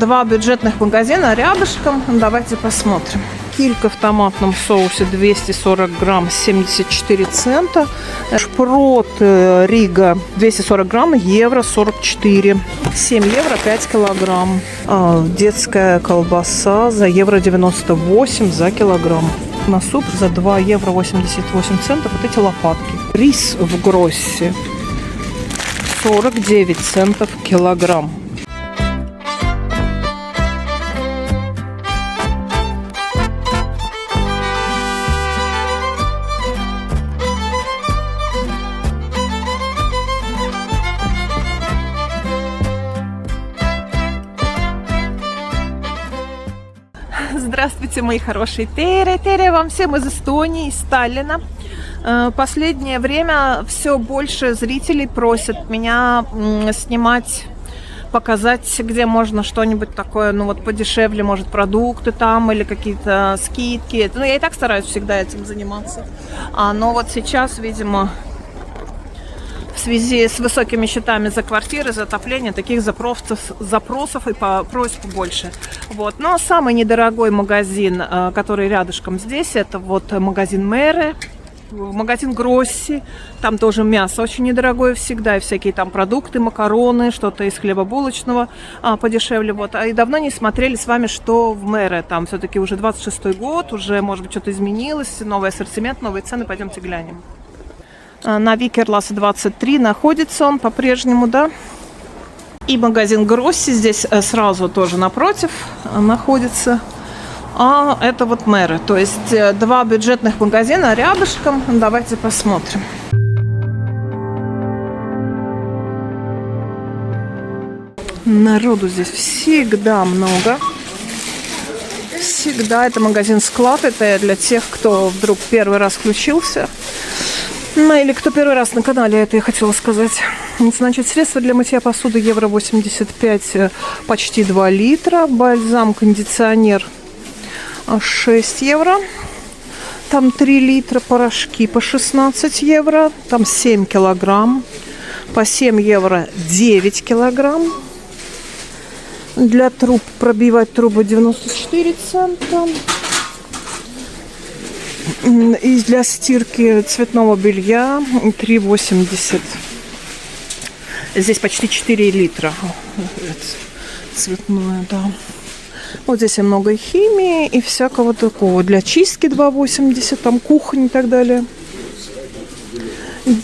Два бюджетных магазина рядышком. Давайте посмотрим. Килька в томатном соусе 240 грамм 74 цента. Шпрот Рига 240 грамм евро 44. 7 евро 5 килограмм. Детская колбаса за евро 98 за килограмм. На суп за 2 евро 88 центов вот эти лопатки. Рис в Гроссе 49 центов килограмм. Здравствуйте, мои хорошие. Тере вам всем из Эстонии, из Таллина. Последнее время все больше зрителей просят меня снимать, показать, где можно что-нибудь такое, ну вот подешевле, может, продукты там или какие-то скидки. Ну, я и так стараюсь всегда этим заниматься. Но вот сейчас, видимо, в связи с высокими счетами за квартиры, за отопление, таких запросов и просьб больше. Вот. Но самый недорогой магазин, который рядышком здесь, это вот магазин Мэре, магазин Гросси. Там тоже мясо очень недорогое всегда, и всякие там продукты, макароны, что-то из хлебобулочного подешевле. Вот. И давно не смотрели с вами, что в Мэре. Там все-таки уже 26-й год, уже, может быть, что-то изменилось, новый ассортимент, новые цены. Пойдемте глянем. На Викерласа 23 находится он по-прежнему, да. И магазин Гросси здесь сразу тоже напротив находится. А это вот Мэре. То есть два бюджетных магазина рядышком. Давайте посмотрим. Народу здесь всегда много. Всегда. Это магазин-склад. Это для тех, кто вдруг первый раз включился. Ну, или кто первый раз на канале, это я хотела сказать. Значит, средства для мытья посуды евро 85, почти 2 литра. Бальзам, кондиционер 6 евро. Там 3 литра. Порошки по 16 евро. Там 7 килограмм. По 7 евро 9 килограмм. Для труб пробивать трубы 94 цента. И для стирки цветного белья 3,80. Здесь почти 4 литра. Цветное, да. Вот здесь и много химии и всякого такого. Для чистки 2,80, там кухонь и так далее.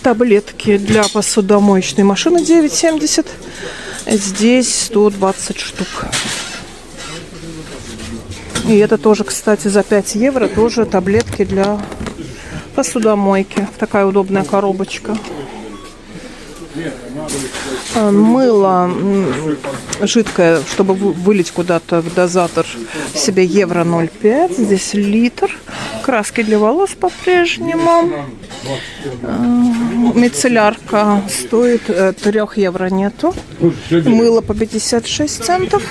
Таблетки для посудомоечной машины 9,70. Здесь 120 штук. И это тоже, кстати, за 5 евро тоже таблетки для посудомойки. Такая удобная коробочка. Мыло жидкое, чтобы вылить куда-то в дозатор, себе евро 0,5. Здесь литр. Краски для волос по-прежнему. Мицеллярка стоит 3 евро нету. Мыло по 56 центов.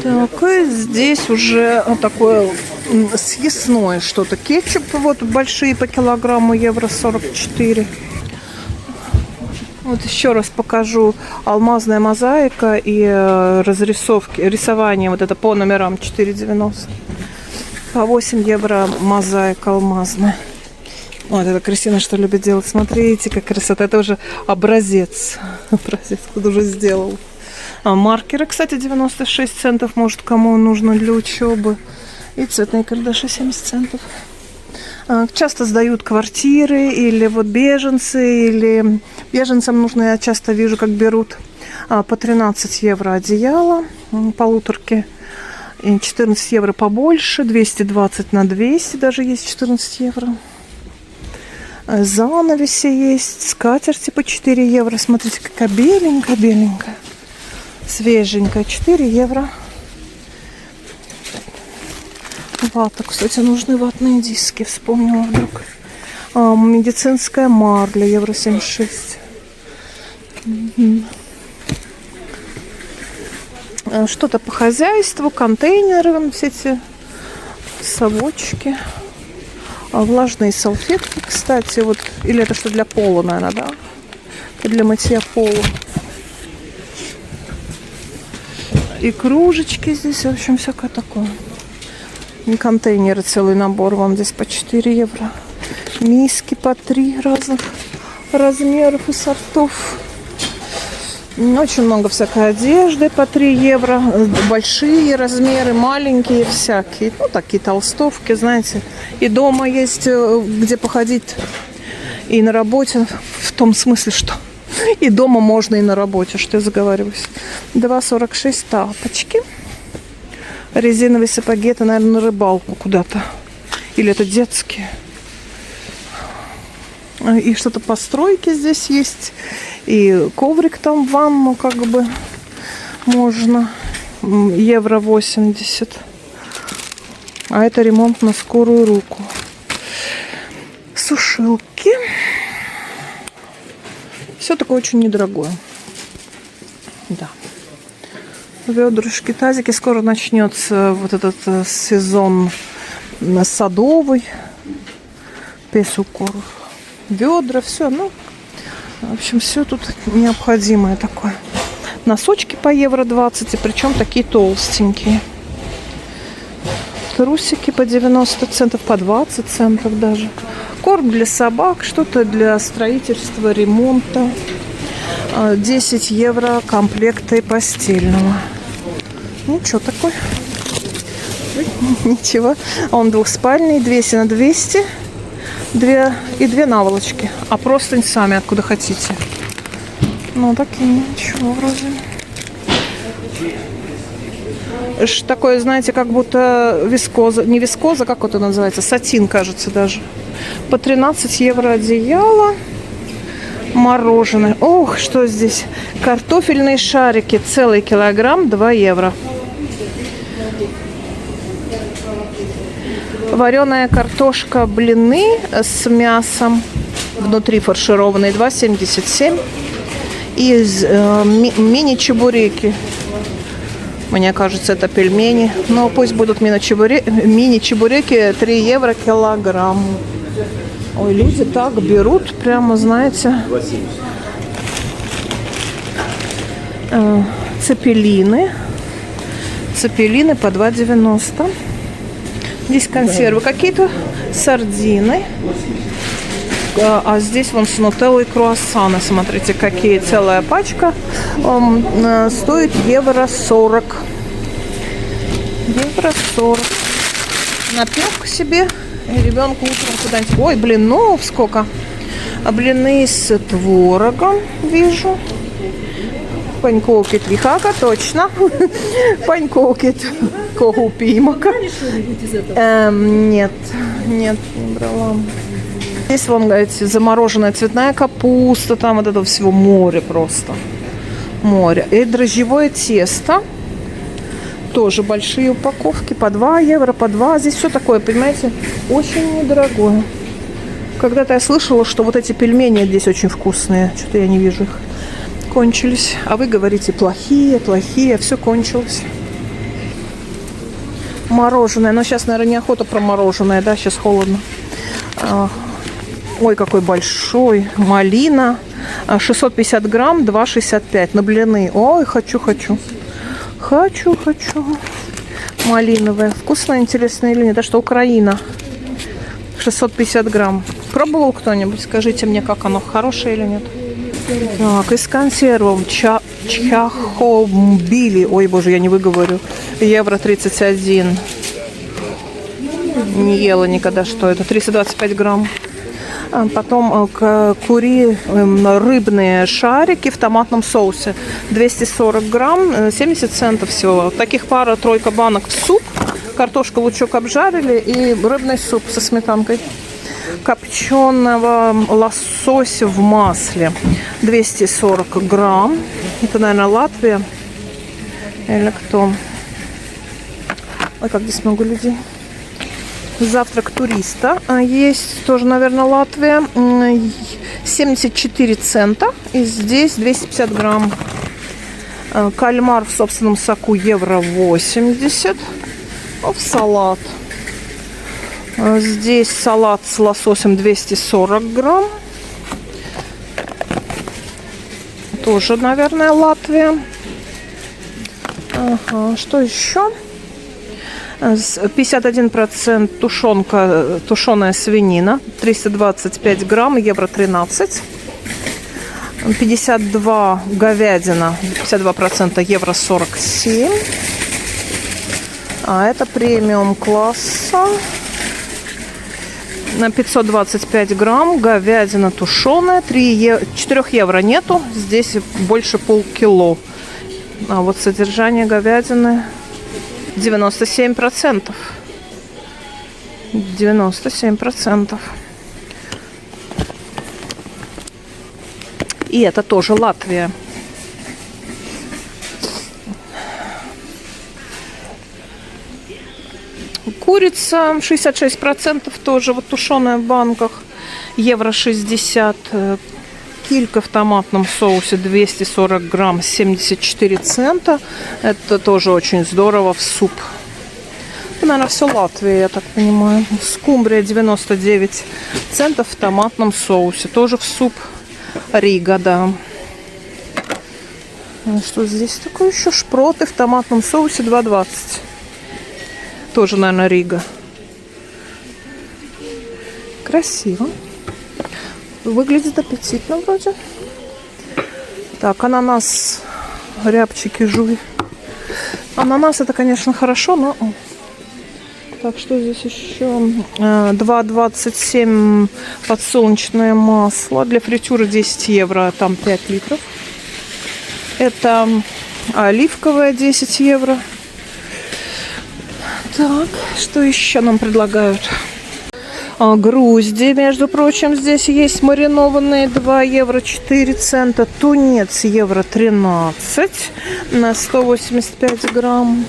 Так, и здесь уже такое съестное что-то. Кетчуп вот большие по килограмму, евро 44. Вот еще раз покажу. Алмазная мозаика и разрисовки, рисование вот это по номерам 4,90. По 8 евро мозаика алмазная. Вот это Кристина что любит делать. Смотрите, как красота. Это уже образец. Образец кто-то уже сделал. Маркеры, кстати, 96 центов, может, кому нужно для учебы. И цветные карандаши 70 центов. Часто сдают квартиры, или вот беженцы, или беженцам нужно, я часто вижу, как берут по 13 евро одеяло, полуторки, и 14 евро побольше, 220 на 200 даже есть 14 евро. Занавеси есть, скатерти по 4 евро, смотрите, какая беленькая. Свеженькая, 4 евро. Вата, кстати, нужны ватные диски, вспомнила вдруг. Медицинская марля, евро 76. Что-то по хозяйству, контейнеры, все эти совочки. Влажные салфетки, кстати, вот, или это что для пола, наверное, да? Для мытья пола. И кружечки здесь, в общем, всякое такое. И контейнеры, целый набор, вам здесь по 4 евро. Миски по 3 разных размеров и сортов. Очень много всякой одежды по 3 евро. Большие размеры, маленькие всякие. Ну, такие толстовки, знаете. И дома есть где походить. И на работе, в том смысле, что и дома можно, и на работе, что я заговариваюсь. 2,46 тапочки. Резиновые сапоги, это, наверное, на рыбалку куда-то. Или это детские. И что-то постройки здесь есть. И коврик там в ванну как бы можно. Евро 80. А это ремонт на скорую руку. Сушилки. Все такое очень недорогое. Да. Ведрышки, тазики. Скоро начнется вот этот сезон садовый. Песукор. Ведра, все. Ну, в общем, все тут необходимое такое. Носочки по евро 20, и причем такие толстенькие. Трусики по 90 центов, по 20 центов даже. Корм для собак, что-то для строительства, ремонта. 10 евро комплекты постельного. Ничего такой. Ничего. Он двухспальный, 200 на 200. 2 наволочки. А простынь сами откуда хотите. Ну, такие, ничего вроде. Такое, знаете, как будто вискоза. Не вискоза, как это называется? Сатин, кажется, даже. По 13 евро одеяло. Мороженое. Ох, что здесь? Картофельные шарики. Целый килограмм, 2 евро. Вареная картошка, блины с мясом. Внутри фаршированные, 2,77. И мини-чебуреки. Мне кажется, это пельмени. Но пусть будут мини-чебуреки, 3 евро килограмм. Ой, люди так берут, прямо, знаете. Цепелины. Цепелины по 2,90. Здесь консервы какие-то. Сардины. А здесь вон с нутеллой круассаны. Смотрите, какие. Целая пачка. Стоит евро 40. Евро 40. Напек себе. И ребенку утром куда-нибудь. Ой, блинов сколько. А блины с творогом вижу. Панькокет вихака, точно. Панькокет когупимака. Нет, не брала. Здесь вон, говорите, замороженная цветная капуста. Там вот этого всего море просто. Море. И дрожжевое тесто. Тоже большие упаковки. По 2 евро, по 2. Здесь все такое, понимаете, очень недорогое. Когда-то я слышала, что вот эти пельмени здесь очень вкусные. Что-то я не вижу их. Кончились. А вы говорите, плохие, плохие. Все кончилось. Мороженое. Но сейчас, наверное, неохота про мороженое, да? Сейчас холодно. Ой, какой большой. Малина. 650 грамм, 2,65. На блины. Ой, хочу. Хочу. Малиновая. Вкусная, интересная или нет? Это что, Украина. 650 грамм. Пробовал кто-нибудь? Скажите мне, как оно, хорошее или нет? Так, из консервов. Чахомбили. Ой, боже, я не выговорю. Евро 31. Не ела никогда, что это. 325 грамм. Потом рыбные шарики в томатном соусе. 240 грамм, 70 центов всего. Таких пара-тройка банок в суп. Картошку, лучок обжарили и рыбный суп со сметанкой. Копченого лосося в масле. 240 грамм. Это, наверное, Латвия. Или кто? Ой, как здесь много людей. Завтрак туриста. Есть тоже, наверное, Латвия. 74 цента. И здесь 250 грамм. Кальмар в собственном соку евро 80. В салат. Здесь салат с лососем 240 грамм. Тоже, наверное, Латвия. Ага, что еще? 51% тушенка, тушеная свинина, 325 грамм, евро 13. 52 говядина, 52%, евро 47. А это премиум класса. На 525 грамм говядина тушеная, 4 евро нету, здесь больше полкило. А вот содержание говядины 97%. 97%. И это тоже Латвия. Курица 66% тоже вот тушеная в банках, евро 60. Килька в томатном соусе 240 грамм, 74 цента. Это тоже очень здорово в суп. Это, наверное, все Латвия, я так понимаю. Скумбрия 99 центов в томатном соусе, тоже в суп. Рига, да. Что здесь такое еще? Шпроты в томатном соусе 2,20. Тоже, наверное, Рига. Красиво. Выглядит аппетитно вроде. Так, ананас. Рябчики, жуй. Ананас это, конечно, хорошо, но... Так, что здесь еще? 2,27 подсолнечное масло. Для фритюры 10 евро, там 5 литров. Это оливковое 10 евро. Так, что еще нам предлагают? Грузди, между прочим, здесь есть маринованные 2 евро 4 цента. Тунец евро 13 на 185 грамм.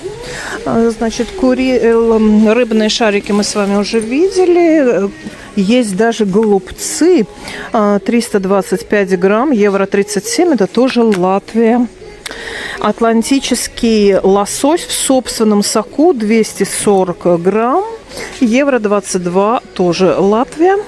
Значит, рыбные шарики мы с вами уже видели. Есть даже голубцы 325 грамм, евро 37. Это тоже Латвия. Атлантический лосось в собственном соку 240 грамм, евро 22, тоже Латвия.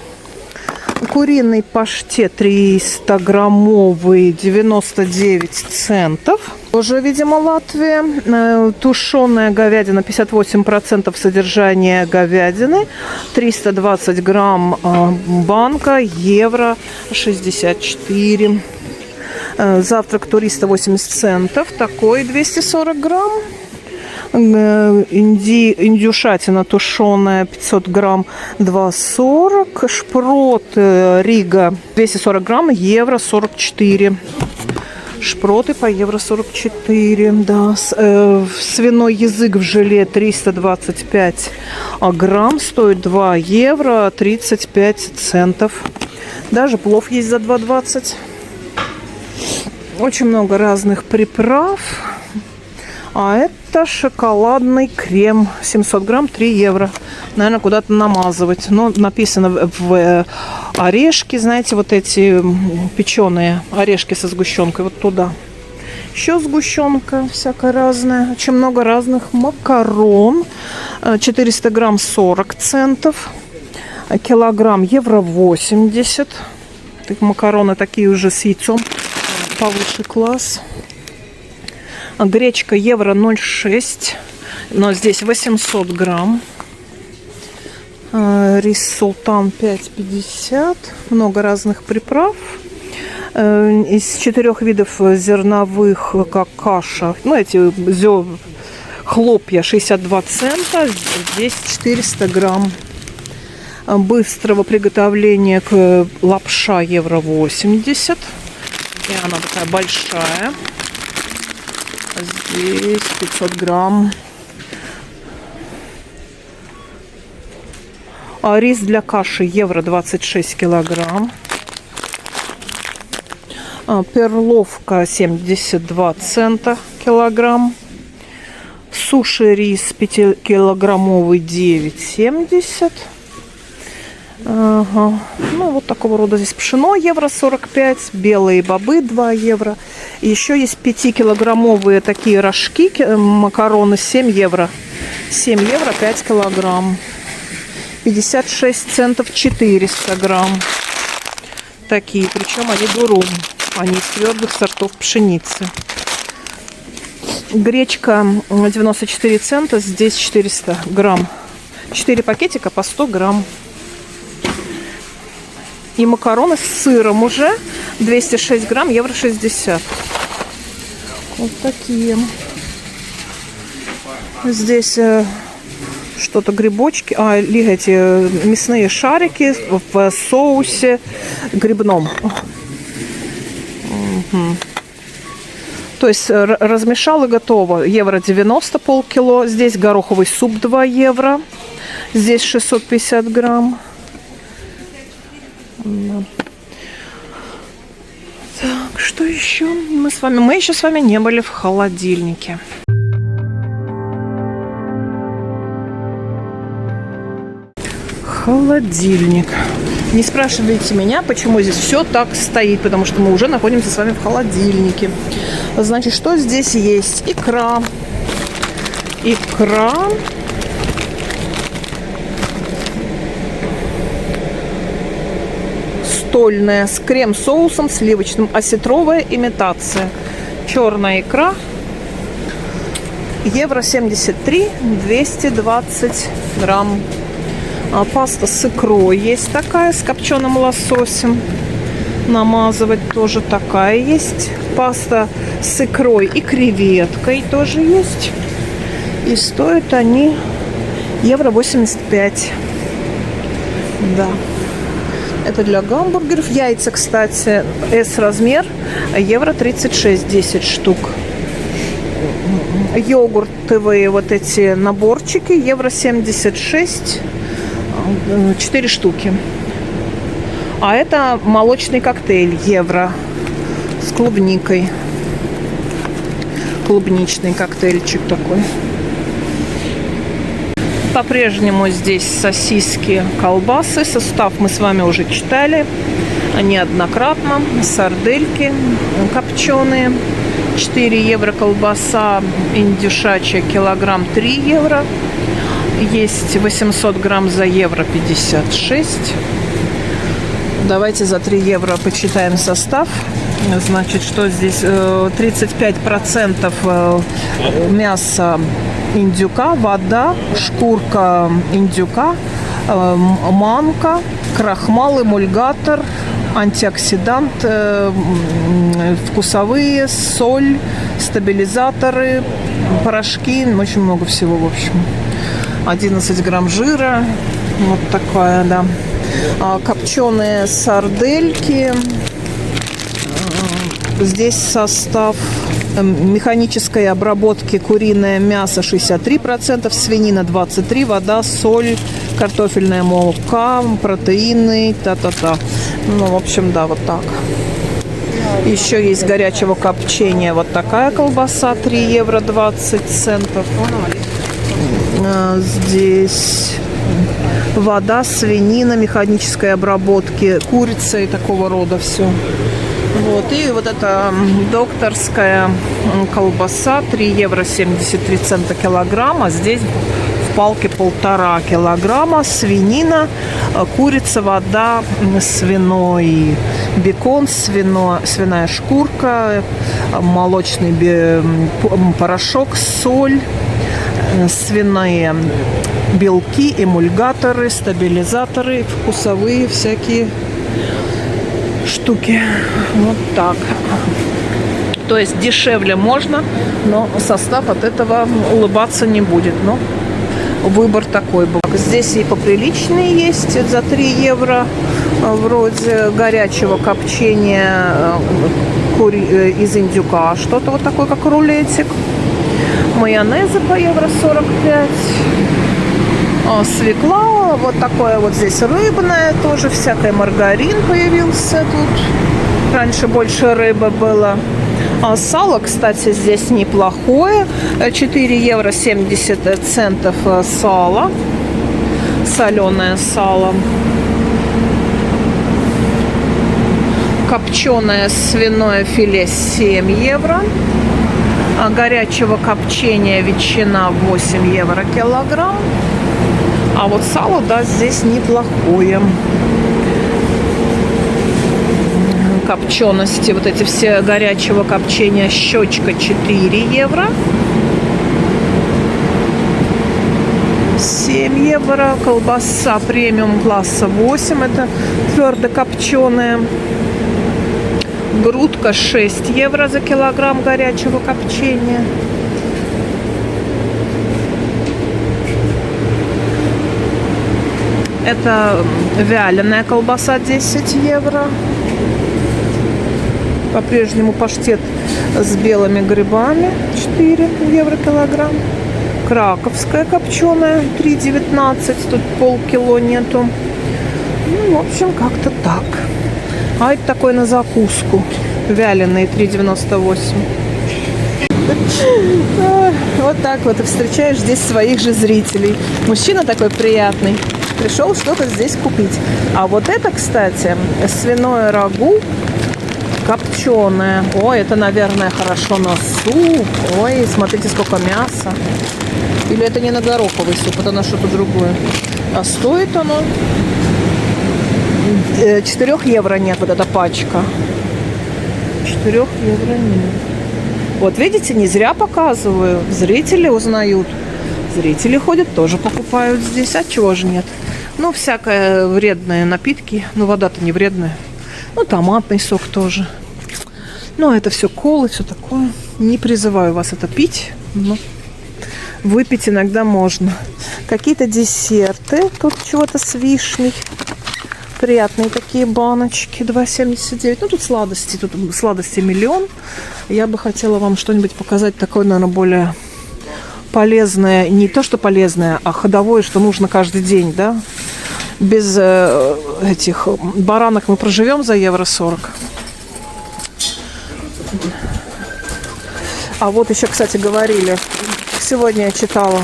Куриный паштет 300 граммовый, 99 центов, тоже, видимо, Латвия. Тушеная говядина 58% содержания говядины, 320 грамм банка, евро 64. Завтрак туриста 80 центов, такой 240 грамм. Индюшатина тушеная 500 грамм, 2,40. Шпрот Рига 240 грамм, евро 44. Шпроты по евро 44. Да. Свиной язык в желе 325 грамм, стоит 2 евро 35 центов. Даже плов есть за 2,20. Очень много разных приправ. А это шоколадный крем. 700 грамм, 3 евро. Наверное, куда-то намазывать. Но написано в орешки, знаете, вот эти печеные орешки со сгущенкой. Вот туда. Еще сгущенка всякая разная. Очень много разных макарон. 400 грамм, 40 центов. Килограмм, евро 80. Макароны такие уже с яйцом. Повыше класс. Гречка евро 0,6, но здесь 800 грамм. Рис султан 5,50. Много разных приправ. Из 4 видов зерновых, как каша, ну эти хлопья 62 цента, здесь 400 грамм. Быстрого приготовления лапша евро 80. И она такая большая. Здесь 500 грамм. А рис для каши евро 26 килограмм. Перловка 72 цента килограмм. Суши рис 5-килограммовый 9,70. Ага. Ну, вот такого рода здесь пшено евро 45, белые бобы 2 евро. И еще есть 5-килограммовые такие рожки, макароны 7 евро. 7 евро 5 килограмм. 56 центов 400 грамм. Такие, причем они дурум. Они из твердых сортов пшеницы. Гречка 94 цента, здесь 400 грамм. 4 пакетика по 100 грамм. И макароны с сыром уже 206 грамм, евро 60. Вот такие. Здесь что-то грибочки, эти мясные шарики в соусе грибном. Угу. То есть размешал и готово. Евро 90 полкило. Здесь гороховый суп 2 евро. Здесь 650 грамм. Так, что еще? Мы еще с вами не были в холодильнике. Холодильник. Не спрашивайте меня, почему здесь все так стоит, потому что мы уже находимся с вами в холодильнике. Значит, что здесь есть? Икра. Икра. Стольная с крем-соусом сливочным. Осетровая имитация. Черная икра. Евро 73, 220 грамм. Паста с икрой есть такая, с копченым лососем. Намазывать тоже такая есть. Паста с икрой и креветкой тоже есть. И стоят они евро 85. Да. Это для гамбургеров. Яйца, кстати, S-размер, евро 36, 10 штук. Йогуртовые вот эти наборчики, евро 76, 4 штуки. А это молочный коктейль, евро, с клубникой. Клубничный коктейльчик такой. По-прежнему здесь сосиски, колбасы. Состав мы с вами уже читали неоднократно. Сардельки копченые. 4 евро колбаса индюшачья, килограмм 3 евро. Есть 800 грамм за евро 56. Давайте за 3 евро почитаем состав. Значит, что здесь? 35% мяса индюка, вода, шкурка индюка, манка, крахмал, эмульгатор, антиоксидант, вкусовые, соль, стабилизаторы, порошки, очень много всего, в общем. 11 грамм жира, вот такая, да. Копченые сардельки. Здесь состав механической обработки: куриное мясо 63%, свинина 23%, вода, соль, картофельная мука, протеины, та-та-та. Ну, в общем, да, вот так. Еще есть горячего копчения вот такая колбаса, 3 евро 20 центов. Здесь вода, свинина, механической обработки, курица и такого рода все. Вот, и вот эта докторская колбаса, 3 евро 73 цента килограмм, а здесь в палке 1,5 килограмма, свинина, курица, вода, свиной бекон, свиная шкурка, молочный порошок, соль, свиные белки, эмульгаторы, стабилизаторы, вкусовые всякие штуки. Вот так. То есть дешевле можно, но состав от этого улыбаться не будет. Но выбор такой был. Здесь и поприличные есть за 3 евро. Вроде горячего копчения из индюка. Что-то вот такое, как рулетик. Майонезы по евро 45. Свекла, вот такое вот здесь рыбное тоже, всякое, маргарин появился тут. Раньше больше рыбы было. Сало, кстати, здесь неплохое. 4 евро 70 центов сало. Соленое сало. Копченое свиное филе 7 евро. Горячего копчения ветчина 8 евро килограмм. А вот сало, да, здесь неплохое. копчености, вот эти все горячего копчения, щечка 4 евро. 7 евро. Колбаса премиум класса 8, это твердо копченая. Грудка 6 евро за килограмм горячего копчения. Это вяленая колбаса 10 евро. По-прежнему паштет с белыми грибами 4 евро килограмм. Краковская копченая 3,19. Тут полкило нету. Ну, в общем, как-то так. А это такой на закуску. Вяленый 3,98. Вот так вот и встречаешь здесь своих же зрителей. Мужчина такой приятный. Пришел что-то здесь купить. А вот это, кстати, свиное рагу копченое. Ой, это, наверное, хорошо на суп. Ой, смотрите, сколько мяса. Или это не на гороховый суп, это на что-то другое. А стоит оно 4 евро нет, вот эта пачка. 4 евро нет. Вот видите, не зря показываю. Зрители узнают. Зрители ходят, тоже покупают здесь. А чего же нет? Ну, всякое вредные напитки. Ну, вода-то не вредная. Ну, томатный сок тоже. Ну, это все колы, все такое. Не призываю вас это пить, но выпить иногда можно. Какие-то десерты. Тут чего-то с вишней. Приятные такие баночки. 2,79. Ну, тут сладости. Тут сладости миллион. Я бы хотела вам что-нибудь показать такое, наверное, более полезное. Не то, что полезное, а ходовое, что нужно каждый день, да? Без этих баранок мы проживем за евро 40. А вот еще, кстати, говорили, сегодня я читала,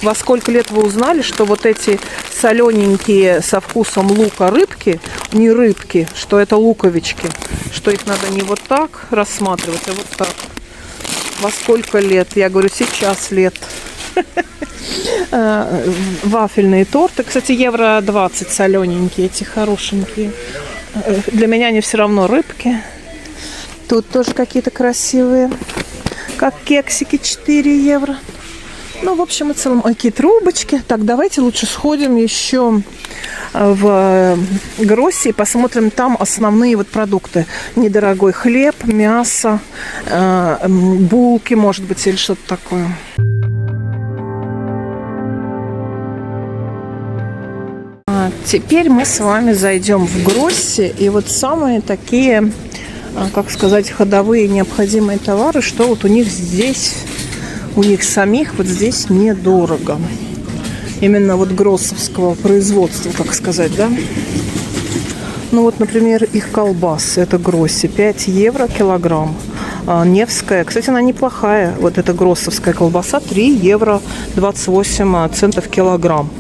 во сколько лет вы узнали, что вот эти солененькие со вкусом лука рыбки, не рыбки, что это луковички, что их надо не вот так рассматривать, а вот так. Во сколько лет? Я говорю, сейчас лет. Вафельные торты. Кстати, евро 20 солененькие, эти хорошенькие. Для меня они все равно рыбки. Тут тоже какие-то красивые. Как кексики 4 евро. Ну, в общем и целом, какие трубочки. Так, давайте лучше сходим еще в Гросси и посмотрим там основные вот продукты. Недорогой хлеб, мясо, булки, может быть, или что-то такое. Теперь мы с вами зайдем в Гросси. И вот самые такие, как сказать, ходовые необходимые товары, что вот у них здесь, у них самих вот здесь недорого. Именно вот гроссовского производства, как сказать, да? Ну вот, например, их колбасы. Это Гросси. 5 евро килограмм. Невская. Кстати, она неплохая. Вот эта гроссовская колбаса. 3 евро 28 центов килограмм.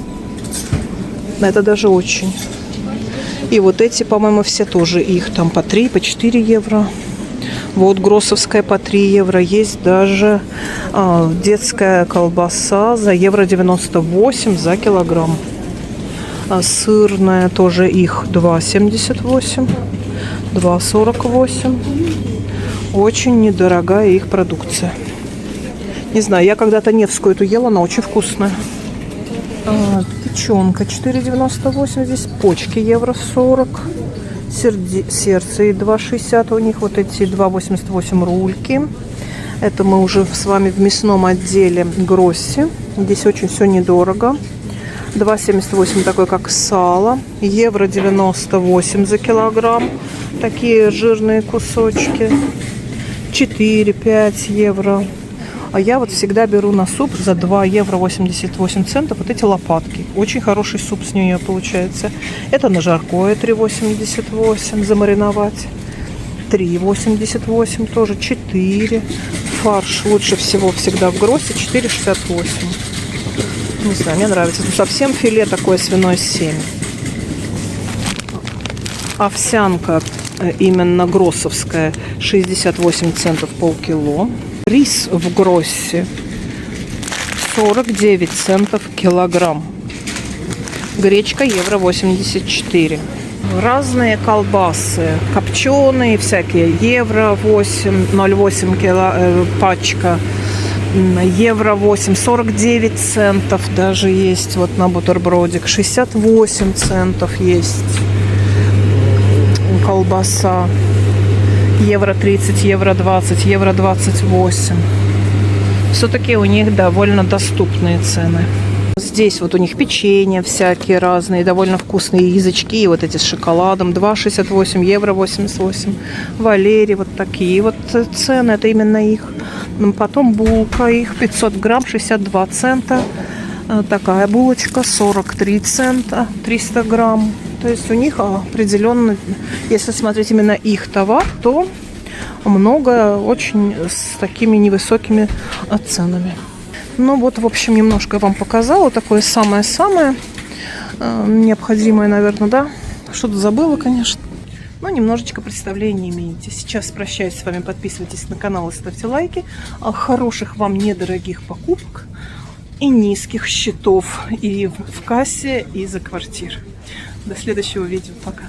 Это даже очень. И вот эти, по-моему, все тоже их. Там по 3, по 4 евро. Вот гроссовская по 3 евро. Есть даже детская колбаса за евро 98 за килограмм. Сырная тоже их 2,78, 2,48. Очень недорогая их продукция. Не знаю, я когда-то Невскую эту ела, она очень вкусная. Печенка 4,98. Здесь почки евро 40. Сердце 2,60 у них. Вот эти 2,88 рульки. Это мы уже с вами в мясном отделе Гросси. Здесь очень все недорого. 2,78 такой, как сало. Евро 98 за килограмм. Такие жирные кусочки. 4-5 евро. А я вот всегда беру на суп за 2 евро 88 центов вот эти лопатки. Очень хороший суп с нее получается. Это на жаркое 3,88 замариновать. 3,88 тоже. 4. Фарш лучше всего всегда в Гросси 4,68. Не знаю, мне нравится. Тут совсем филе такое свиное 7. Овсянка именно гроссовская 68 центов полкило. Рис в Гросси 49 центов килограмм. Гречка евро 84. Разные колбасы, копченые всякие, евро 8, 0,8 пачка, евро 8, 49 центов даже есть, вот на бутербродик, 68 центов есть колбаса, евро 30, евро 20, евро 28. Все-таки у них довольно доступные цены. Здесь вот у них печенье всякие разные, довольно вкусные язычки, и вот эти с шоколадом, 2,68, евро 88, Валерий, вот такие вот цены, это именно их. Потом булка их, 500 грамм, 62 цента, такая булочка, 43 цента, 300 грамм. То есть у них определенно, если смотреть именно их товар, то много очень с такими невысокими ценами. Ну вот, в общем, немножко вам показала. Такое самое-самое необходимое, наверное, да? Что-то забыла, конечно. Но немножечко представления имеете. Сейчас прощаюсь с вами. Подписывайтесь на канал и ставьте лайки. Хороших вам недорогих покупок и низких счетов и в кассе, и за квартир. До следующего видео. Пока.